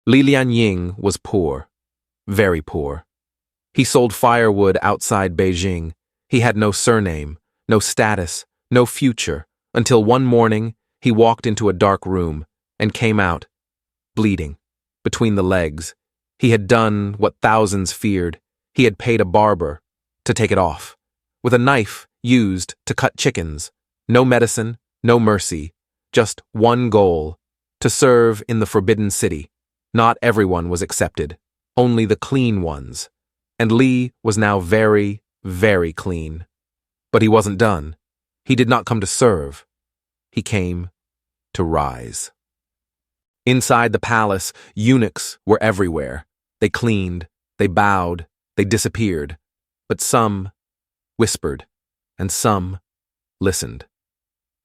Li Lianying was poor, very poor. He sold firewood outside Beijing. He had no surname, no status, no future, until one morning he walked into a dark room and came out, bleeding, between the legs. He had done what thousands feared. He had paid a barber to take it off, with a knife used to cut chickens. No medicine, no mercy, just one goal, to serve in the Forbidden City. Not everyone was accepted, only the clean ones. And Li was now very, very clean. But he wasn't done. He did not come to serve. He came to rise. Inside the palace, eunuchs were everywhere. They cleaned, they bowed, they disappeared. But some whispered, and some listened.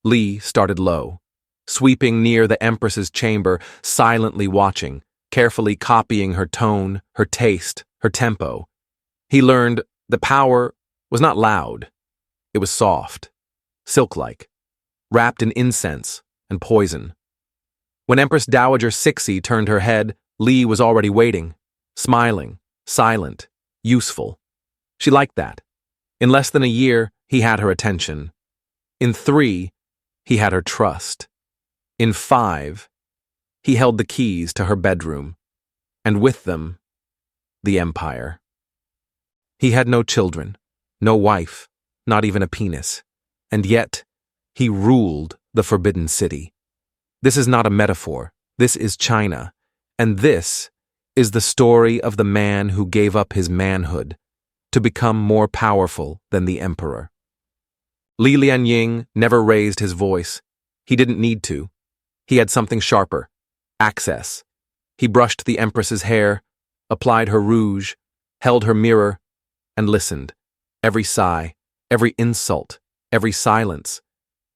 Li started low, sweeping near the Empress's chamber, silently watching, carefully copying her tone, her taste, her tempo. He learned that power was not loud. It was soft, silk-like, wrapped in incense and poison. When Empress Dowager Cixi turned her head, Li was already waiting, smiling, silent, useful. She liked that. In less than a year, he had her attention. In 3, he had her trust. In 5, he held the keys to her bedroom, and with them, the empire. He had no children, no wife, not even a penis, and yet he ruled the Forbidden City. This is not a metaphor. This is China, and this is the story of the man who gave up his manhood to become more powerful than the emperor. Li Lianying never raised his voice. He didn't need to. He had something sharper, access. He brushed the Empress's hair, applied her rouge, held her mirror, and listened. Every sigh, every insult, every silence.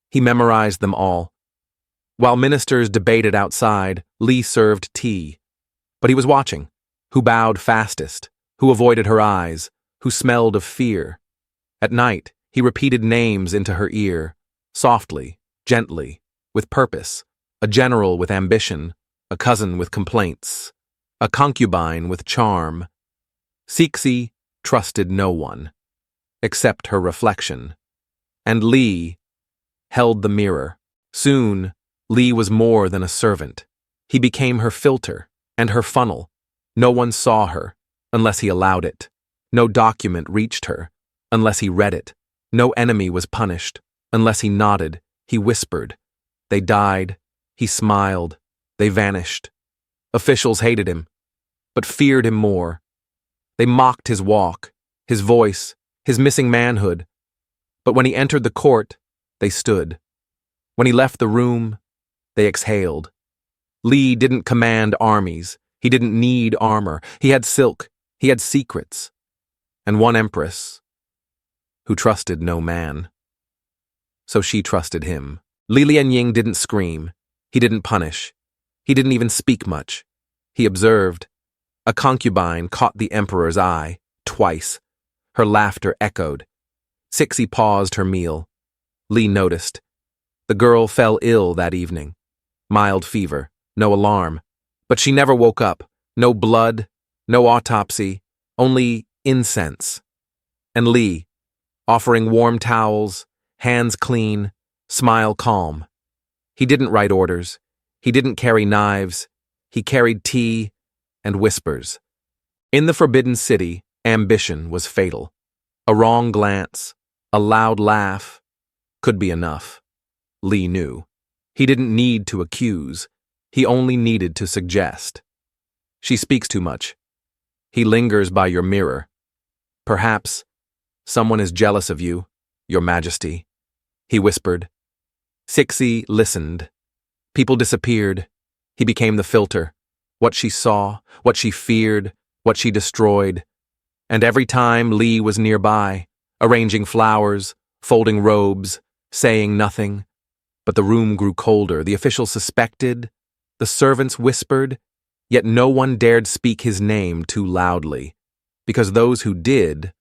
He memorized them all. While ministers debated outside, Li served tea. But he was watching. Who bowed fastest? Who avoided her eyes? Who smelled of fear? At night, he repeated names into her ear, softly, gently, with purpose. A general with ambition, a cousin with complaints, a concubine with charm. Cixi trusted no one, except her reflection. And Li held the mirror. Soon, Li was more than a servant. He became her filter and her funnel. No one saw her, unless he allowed it. No document reached her, unless he read it. No enemy was punished, unless he nodded, he whispered. They died. He smiled. They vanished. Officials hated him, but feared him more. They mocked his walk, his voice, his missing manhood. But when he entered the court, they stood. When he left the room, they exhaled. Li didn't command armies. He didn't need armor. He had silk. He had secrets. And one empress who trusted no man. So she trusted him. Li Lianying didn't scream. He didn't punish. He didn't even speak much. He observed. A concubine caught the emperor's eye, twice. Her laughter echoed. Cixi paused her meal. Li noticed. The girl fell ill that evening. Mild fever, no alarm. But she never woke up. No blood, no autopsy, only incense. And Li, offering warm towels, hands clean, smile calm. He didn't write orders. He didn't carry knives. He carried tea and whispers. In the Forbidden City, ambition was fatal. A wrong glance, a loud laugh, could be enough. Li knew. He didn't need to accuse. He only needed to suggest. She speaks too much. He lingers by your mirror. Perhaps someone is jealous of you, Your Majesty, he whispered. Cixi listened. People disappeared. He became the filter. What she saw, what she feared, what she destroyed. And every time Li was nearby, arranging flowers, folding robes, saying nothing. But the room grew colder. The officials suspected. The servants whispered. Yet no one dared speak his name too loudly, because those who did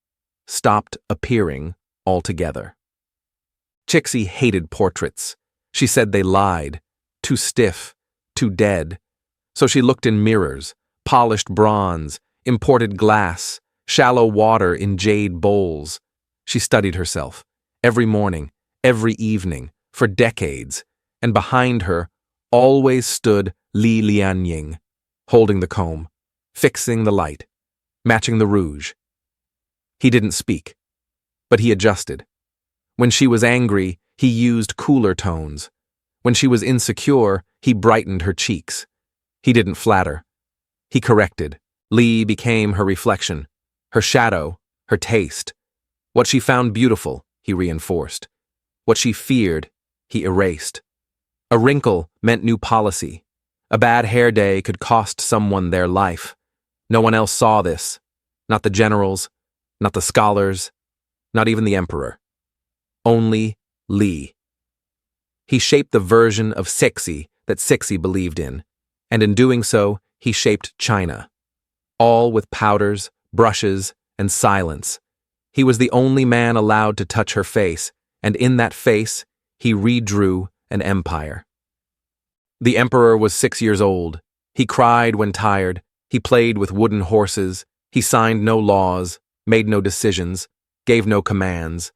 stopped appearing altogether. Cixi hated portraits. She said they lied, too stiff, too dead. So she looked in mirrors, polished bronze, imported glass, shallow water in jade bowls. She studied herself, every morning, every evening, for decades, and behind her always stood Li Lianying, holding the comb, fixing the light, matching the rouge. He didn't speak, but he adjusted. When she was angry, he used cooler tones. When she was insecure, he brightened her cheeks. He didn't flatter. He corrected. Li became her reflection, her shadow, her taste. What she found beautiful, he reinforced. What she feared, he erased. A wrinkle meant new policy. A bad hair day could cost someone their life. No one else saw this. Not the generals, not the scholars, not even the emperor. Only Li. He shaped the version of sexy that sexy believed in, and in doing so, he shaped China. All with powders, brushes, and silence. He was the only man allowed to touch her face, and in that face, he redrew an empire. The emperor was 6 years old. He cried when tired. He played with wooden horses. He signed no laws, made no decisions, gave no commands,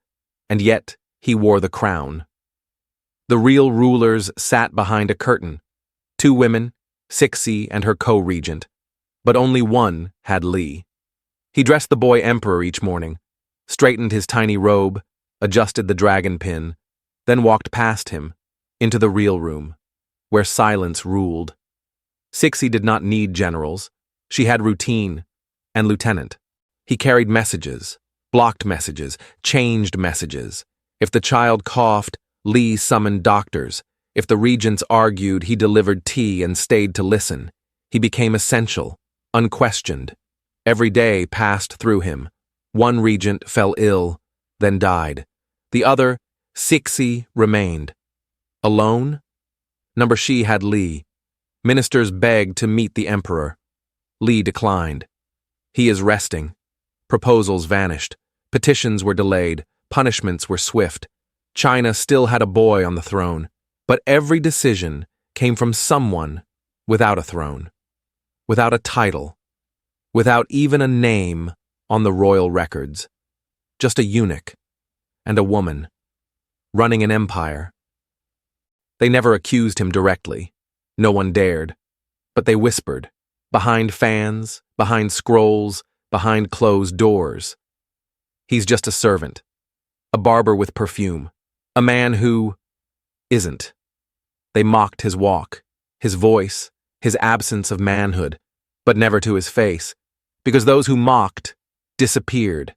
and yet he wore the crown. The real rulers sat behind a curtain. 2 women, Cixi and her co-regent, but only one had Li. He dressed the boy emperor each morning, straightened his tiny robe, adjusted the dragon pin, then walked past him, into the real room, where silence ruled. Cixi did not need generals. She had routine and lieutenant. He carried messages, blocked messages, changed messages. If the child coughed, Li summoned doctors. If the regents argued, he delivered tea and stayed to listen. He became essential, unquestioned. Every day passed through him. One regent fell ill, then died. The other, Cixi, remained. Alone? Number she had Li. Ministers begged to meet the emperor. Li declined. He is resting. Proposals vanished. Petitions were delayed. Punishments were swift. China still had a boy on the throne, but every decision came from someone without a throne, without a title, without even a name on the royal records. Just a eunuch and a woman running an empire. They never accused him directly. No one dared. But they whispered, behind fans, behind scrolls, behind closed doors. He's just a servant, a barber with perfume, a man who isn't. They mocked his walk, his voice, his absence of manhood, but never to his face, because those who mocked disappeared.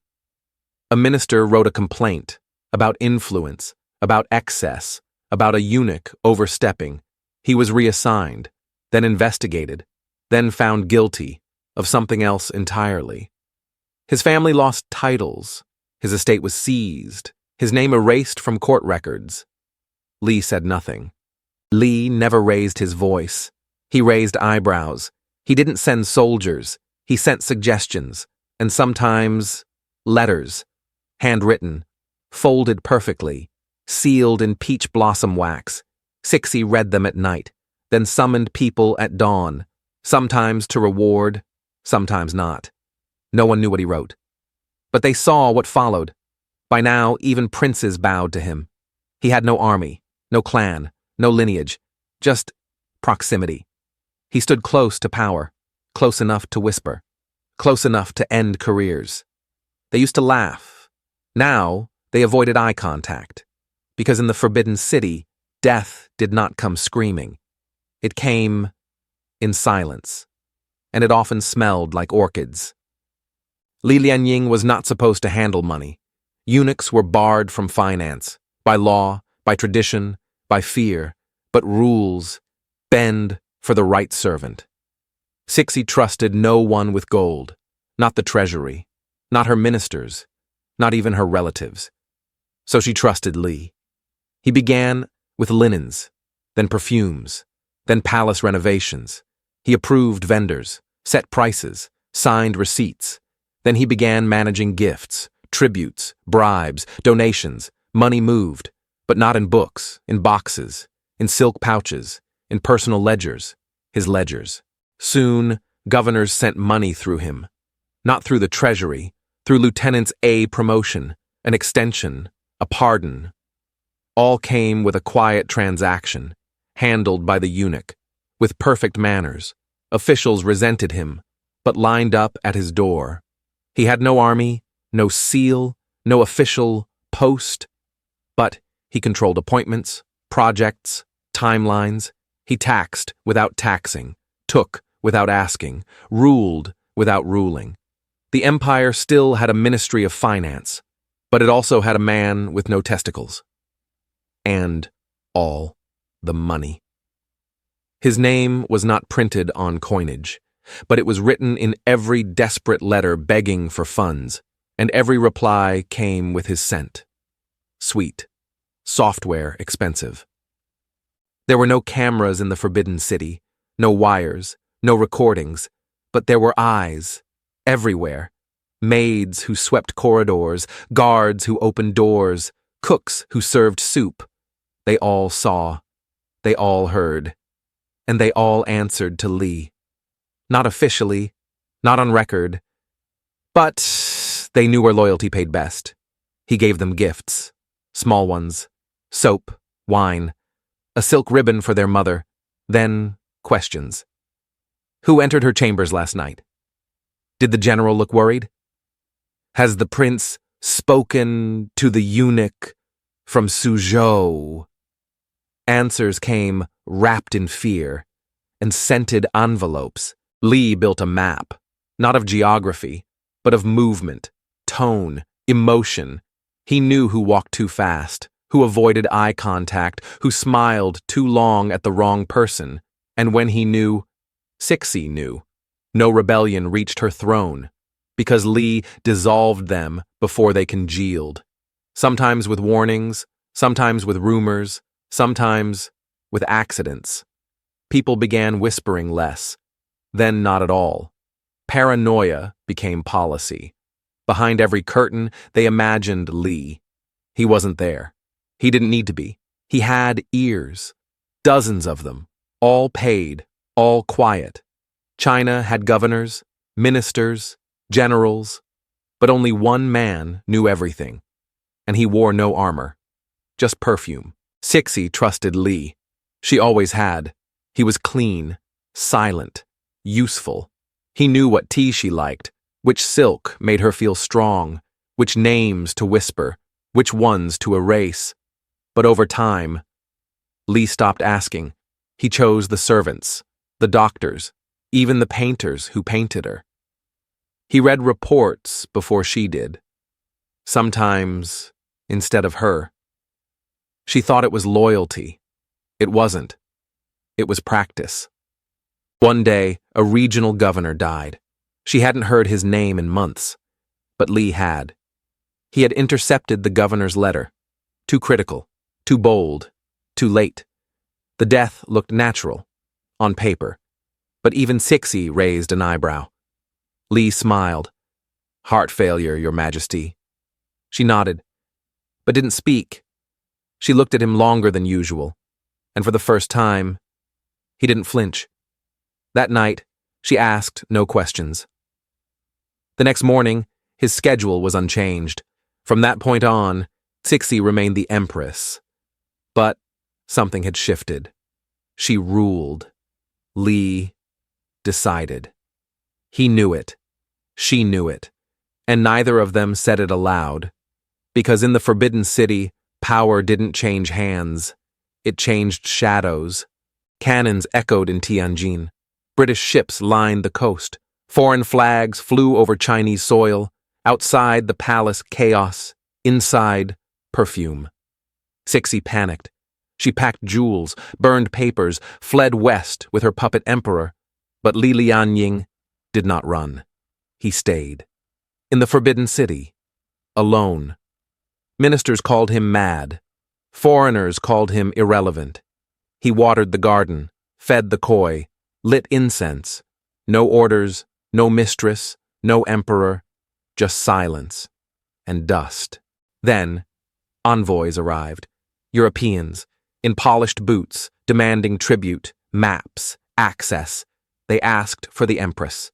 A minister wrote a complaint about influence, about excess, about a eunuch overstepping. He was reassigned, then investigated, then found guilty of something else entirely. His family lost titles. His estate was seized, his name erased from court records. Li said nothing. Li never raised his voice. He raised eyebrows. He didn't send soldiers. He sent suggestions, and sometimes letters, handwritten, folded perfectly, sealed in peach blossom wax. Cixi read them at night, then summoned people at dawn, sometimes to reward, sometimes not. No one knew what he wrote. But they saw what followed. By now, even princes bowed to him. He had no army, no clan, no lineage, just proximity. He stood close to power, close enough to whisper, close enough to end careers. They used to laugh. Now, they avoided eye contact, because in the Forbidden City, death did not come screaming. It came in silence, and it often smelled like orchids. Li Lianying was not supposed to handle money. Eunuchs were barred from finance, by law, by tradition, by fear, but rules bend for the right servant. Cixi trusted no one with gold, not the treasury, not her ministers, not even her relatives. So she trusted Li. He began with linens, then perfumes, then palace renovations. He approved vendors, set prices, signed receipts. Then he began managing gifts, tributes, bribes, donations. Money moved, but not in books, in boxes, in silk pouches, in personal ledgers, his ledgers. Soon, governors sent money through him. Not through the treasury, through lieutenant's A promotion, an extension, a pardon. All came with a quiet transaction, handled by the eunuch, with perfect manners. Officials resented him, but lined up at his door. He had no army, no seal, no official post, but he controlled appointments, projects, timelines. He taxed without taxing, took without asking, ruled without ruling. The empire still had a ministry of finance, but it also had a man with no testicles. And all the money. His name was not printed on coinage, but it was written in every desperate letter begging for funds, and every reply came with his scent. Sweet. Software expensive. There were no cameras in the Forbidden City, no wires, no recordings, but there were eyes, everywhere. Maids who swept corridors, guards who opened doors, cooks who served soup. They all saw, they all heard, and they all answered to Li. Not officially, not on record, but they knew where loyalty paid best. He gave them gifts, small ones, soap, wine, a silk ribbon for their mother, then questions. Who entered her chambers last night? Did the general look worried? Has the prince spoken to the eunuch from Suzhou? Answers came wrapped in fear and scented envelopes. Li built a map, not of geography, but of movement, tone, emotion. He knew who walked too fast, who avoided eye contact, who smiled too long at the wrong person, and when he knew, Cixi knew. No rebellion reached her throne, because Li dissolved them before they congealed, sometimes with warnings, sometimes with rumors, sometimes with accidents. People began whispering less, then not at all. Paranoia became policy. Behind every curtain, they imagined Li. He wasn't there. He didn't need to be. He had ears, dozens of them, all paid, all quiet. China had governors, ministers, generals, but only one man knew everything, and he wore no armor, just perfume. Cixi trusted Li. She always had. He was clean, silent, useful. He knew what tea she liked, which silk made her feel strong, which names to whisper, which ones to erase. But over time, Li stopped asking. He chose the servants, the doctors, even the painters who painted her. He read reports before she did, sometimes instead of her. She thought it was loyalty. It wasn't. It was practice. One day, a regional governor died. She hadn't heard his name in months, but Li had. He had intercepted the governor's letter. Too critical, too bold, too late. The death looked natural, on paper, but even Cixi raised an eyebrow. Li smiled. Heart failure, Your Majesty. She nodded, but didn't speak. She looked at him longer than usual, and for the first time, he didn't flinch. That night, she asked no questions. The next morning, his schedule was unchanged. From that point on, Cixi remained the Empress. But something had shifted. She ruled. Li decided. He knew it. She knew it. And neither of them said it aloud. Because in the Forbidden City, power didn't change hands. It changed shadows. Cannons echoed in Tianjin. British ships lined the coast. Foreign flags flew over Chinese soil. Outside the palace, chaos. Inside, perfume. Cixi panicked. She packed jewels, burned papers, fled west with her puppet emperor. But Li Lianying did not run. He stayed. In the Forbidden City. Alone. Ministers called him mad. Foreigners called him irrelevant. He watered the garden, fed the koi, lit incense. No orders, no mistress, no emperor, just silence and dust. Then, envoys arrived. Europeans, in polished boots, demanding tribute, maps, access. They asked for the Empress.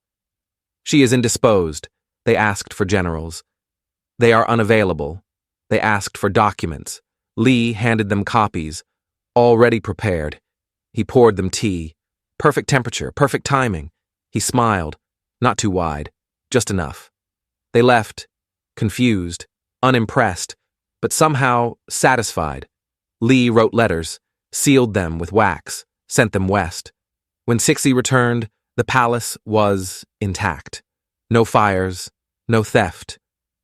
She is indisposed. They asked for generals. They are unavailable. They asked for documents. Li handed them copies, already prepared. He poured them tea. Perfect temperature, perfect timing. He smiled, not too wide, just enough. They left, confused, unimpressed, but somehow satisfied. Li wrote letters, sealed them with wax, sent them west. When Cixi returned, the palace was intact. No fires, no theft,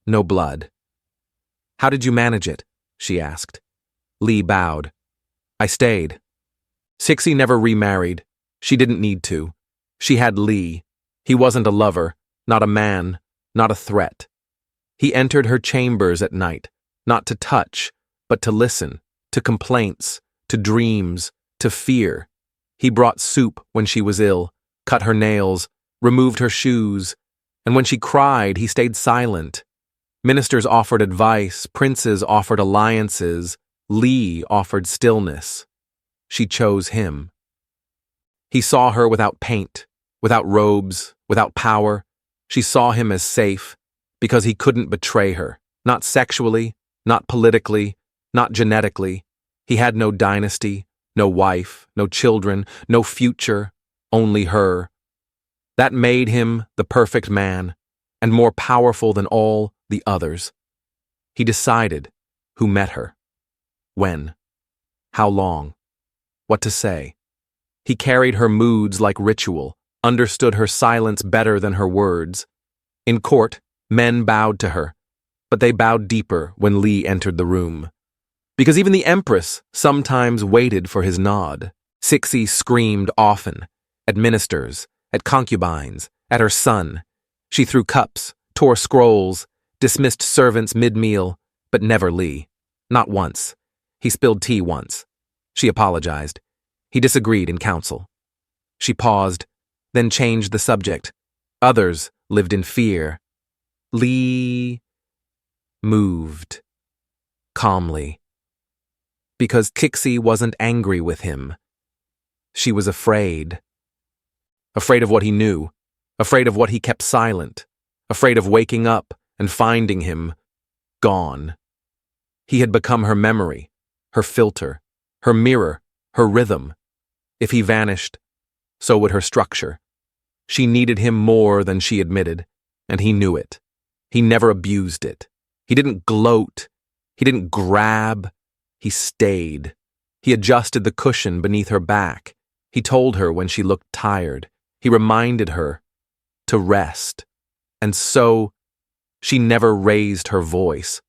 no blood. "How did you manage it?" she asked. Li bowed. "I stayed." Cixi never remarried. She didn't need to. She had Li. He wasn't a lover, not a man, not a threat. He entered her chambers at night, not to touch, but to listen, to complaints, to dreams, to fear. He brought soup when she was ill, cut her nails, removed her shoes, and when she cried, he stayed silent. Ministers offered advice, princes offered alliances, Li offered stillness. She chose him. He saw her without paint, without robes, without power. She saw him as safe, because he couldn't betray her, not sexually, not politically, not genetically. He had no dynasty, no wife, no children, no future, only her. That made him the perfect man, and more powerful than all the others. He decided who met her, when, how long, what to say. He carried her moods like ritual, understood her silence better than her words. In court, men bowed to her, but they bowed deeper when Li entered the room. Because even the Empress sometimes waited for his nod. Cixi screamed often, at ministers, at concubines, at her son. She threw cups, tore scrolls, dismissed servants mid-meal, but never Li. Not once. He spilled tea once. She apologized. He disagreed in council. She paused, then changed the subject. Others lived in fear. Li moved calmly. Because Cixi wasn't angry with him. She was afraid. Afraid of what he knew, afraid of what he kept silent, afraid of waking up and finding him gone. He had become her memory, her filter, her mirror, her rhythm. If he vanished, so would her structure. She needed him more than she admitted, and he knew it. He never abused it. He didn't gloat. He didn't grab. He stayed. He adjusted the cushion beneath her back. He told her when she looked tired. He reminded her to rest. And so, she never raised her voice.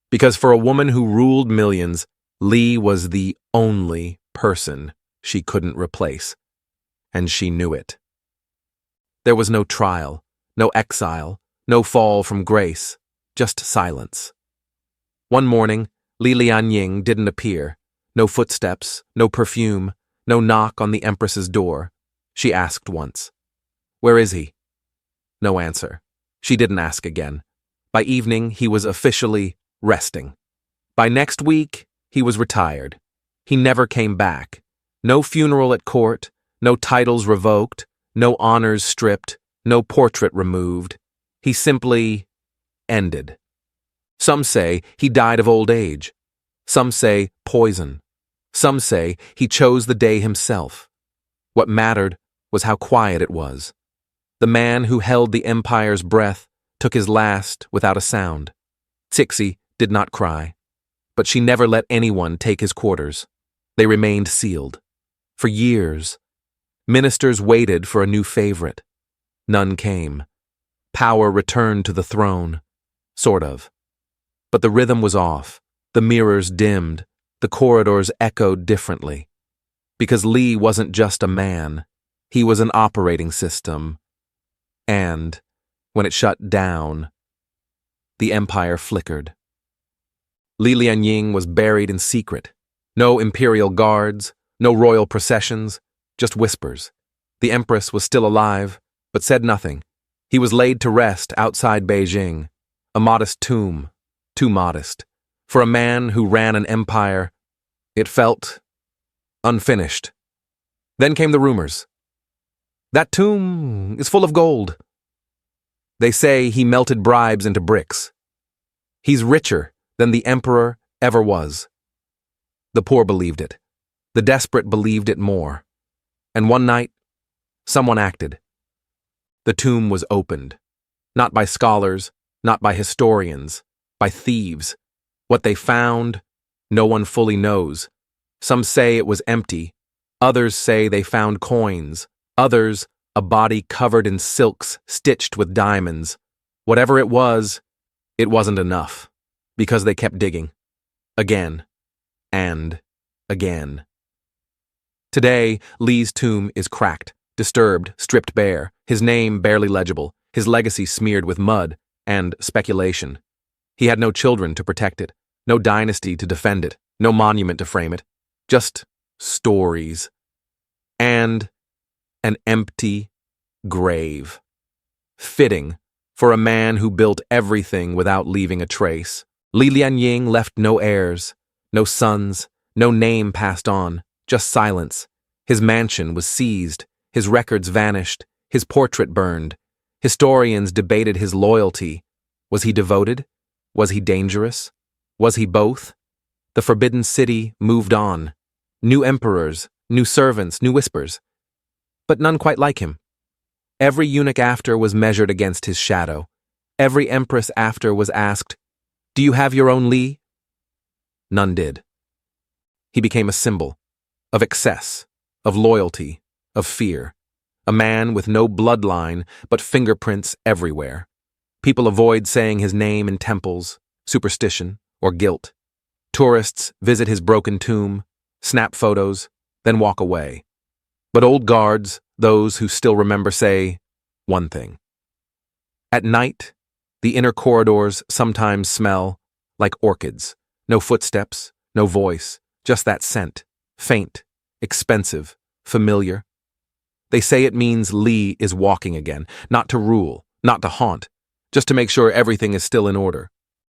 Because for a woman who ruled millions, Li was the only person she couldn't replace. And she knew it. There was no trial, no exile, no fall from grace, just silence. One morning, Li Lianying didn't appear. No footsteps, no perfume, no knock on the Empress's door. She asked once, "Where is he?" No answer. She didn't ask again. By evening, he was officially resting. By next week, he was retired. He never came back. No funeral at court, no titles revoked, no honors stripped, no portrait removed. He simply ended. Some say he died of old age. Some say poison. Some say he chose the day himself. What mattered was how quiet it was. The man who held the empire's breath took his last without a sound. Cixi did not cry, but she never let anyone take his quarters. They remained sealed. For years, ministers waited for a new favorite. None came. Power returned to the throne, sort of. But the rhythm was off, the mirrors dimmed, the corridors echoed differently. Because Li wasn't just a man, he was an operating system. And, when it shut down, the empire flickered. Li Lianying was buried in secret. No imperial guards, no royal processions, just whispers. The Empress was still alive, but said nothing. He was laid to rest outside Beijing, a modest tomb, too modest. For a man who ran an empire, it felt unfinished. Then came the rumors. That tomb is full of gold. They say he melted bribes into bricks. He's richer than the emperor ever was. The poor believed it. The desperate believed it more. And one night, someone acted. The tomb was opened. Not by scholars, not by historians, by thieves. What they found, no one fully knows. Some say it was empty. Others say they found coins. Others, a body covered in silks stitched with diamonds. Whatever it wasn't enough, because they kept digging. Again, and again. Today, Li's tomb is cracked, disturbed, stripped bare, his name barely legible, his legacy smeared with mud and speculation. He had no children to protect it, no dynasty to defend it, no monument to frame it, just stories. And an empty grave. Fitting for a man who built everything without leaving a trace. Li Lianying left no heirs, no sons, no name passed on, just silence. His mansion was seized, his records vanished, his portrait burned. Historians debated his loyalty. Was he devoted? Was he dangerous? Was he both? The forbidden city moved on. New emperors, new servants, new whispers. But none quite like him. Every eunuch after was measured against his shadow. Every empress after was asked, "Do you have your own Li?" None did. He became a symbol of excess, of loyalty, of fear. A man with no bloodline but fingerprints everywhere. People avoid saying his name in temples, superstition, or guilt. Tourists visit his broken tomb, snap photos, then walk away. But old guards, those who still remember, say one thing. At night, the inner corridors sometimes smell like orchids. No footsteps, no voice, just that scent, faint, expensive, familiar. They say it means Li is walking again, not to rule, not to haunt, just to make sure everything is still in order.